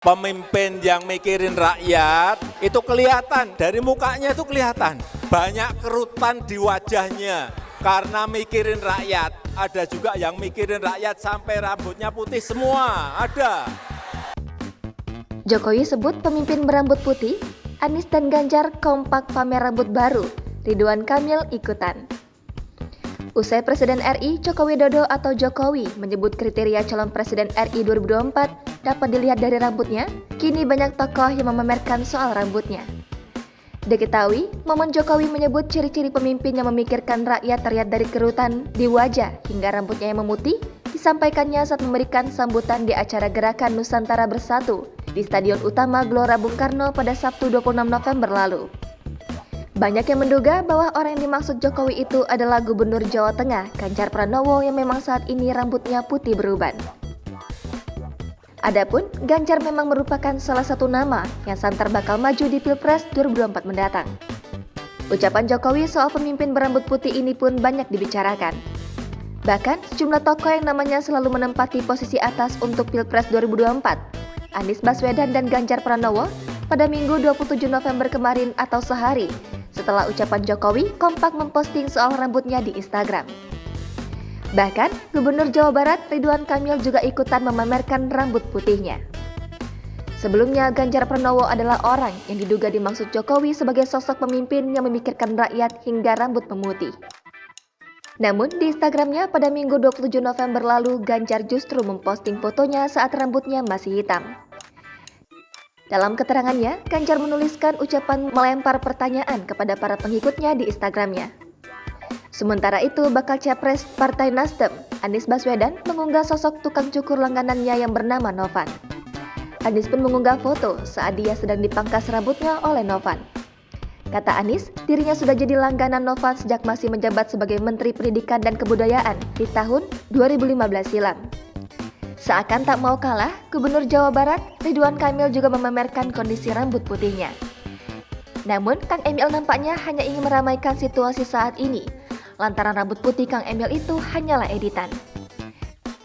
Pemimpin yang mikirin rakyat itu kelihatan, dari mukanya itu kelihatan. Banyak kerutan di wajahnya karena mikirin rakyat. Ada juga yang mikirin rakyat sampai rambutnya putih semua, ada. Jokowi sebut pemimpin berambut putih, Anies dan Ganjar kompak pamer rambut baru, Ridwan Kamil ikutan. Usai Presiden RI Joko Widodo atau Jokowi menyebut kriteria calon Presiden RI 2024 dapat dilihat dari rambutnya, kini banyak tokoh yang memamerkan soal rambutnya. Diketahui, momen Jokowi menyebut ciri-ciri pemimpin yang memikirkan rakyat terlihat dari kerutan di wajah hingga rambutnya yang memutih, disampaikannya saat memberikan sambutan di acara Gerakan Nusantara Bersatu di Stadion Utama Gelora Bung Karno pada Sabtu 26 November lalu. Banyak yang menduga bahwa orang yang dimaksud Jokowi itu adalah Gubernur Jawa Tengah, Ganjar Pranowo yang memang saat ini rambutnya putih beruban. Adapun, Ganjar memang merupakan salah satu nama yang santer bakal maju di Pilpres 2024 mendatang. Ucapan Jokowi soal pemimpin berambut putih ini pun banyak dibicarakan. Bahkan, sejumlah tokoh yang namanya selalu menempati posisi atas untuk Pilpres 2024, Anies Baswedan dan Ganjar Pranowo, pada Minggu 27 November kemarin atau sehari setelah ucapan Jokowi kompak memposting soal rambutnya di Instagram. Bahkan, Gubernur Jawa Barat Ridwan Kamil juga ikutan memamerkan rambut putihnya. Sebelumnya, Ganjar Pranowo adalah orang yang diduga dimaksud Jokowi sebagai sosok pemimpin yang memikirkan rakyat hingga rambut memutih. Namun, di Instagramnya pada Minggu 27 November lalu, Ganjar justru memposting fotonya saat rambutnya masih hitam. Dalam keterangannya, Ganjar menuliskan ucapan melempar pertanyaan kepada para pengikutnya di Instagramnya. Sementara itu, bakal capres Partai Nasdem, Anies Baswedan, mengunggah sosok tukang cukur langganannya yang bernama Novan. Anies pun mengunggah foto saat dia sedang dipangkas rambutnya oleh Novan. Kata Anies, dirinya sudah jadi langganan Novan sejak masih menjabat sebagai Menteri Pendidikan dan Kebudayaan di tahun 2015 silam. Seakan tak mau kalah, Gubernur Jawa Barat Ridwan Kamil juga memamerkan kondisi rambut putihnya. Namun, Kang Emil nampaknya hanya ingin meramaikan situasi saat ini, lantaran rambut putih Kang Emil itu hanyalah editan.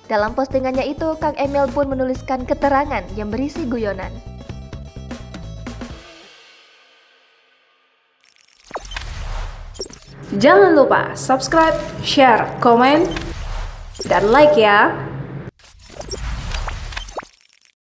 Dalam postingannya itu, Kang Emil pun menuliskan keterangan yang berisi guyonan. Jangan lupa subscribe, share, komen, dan like ya!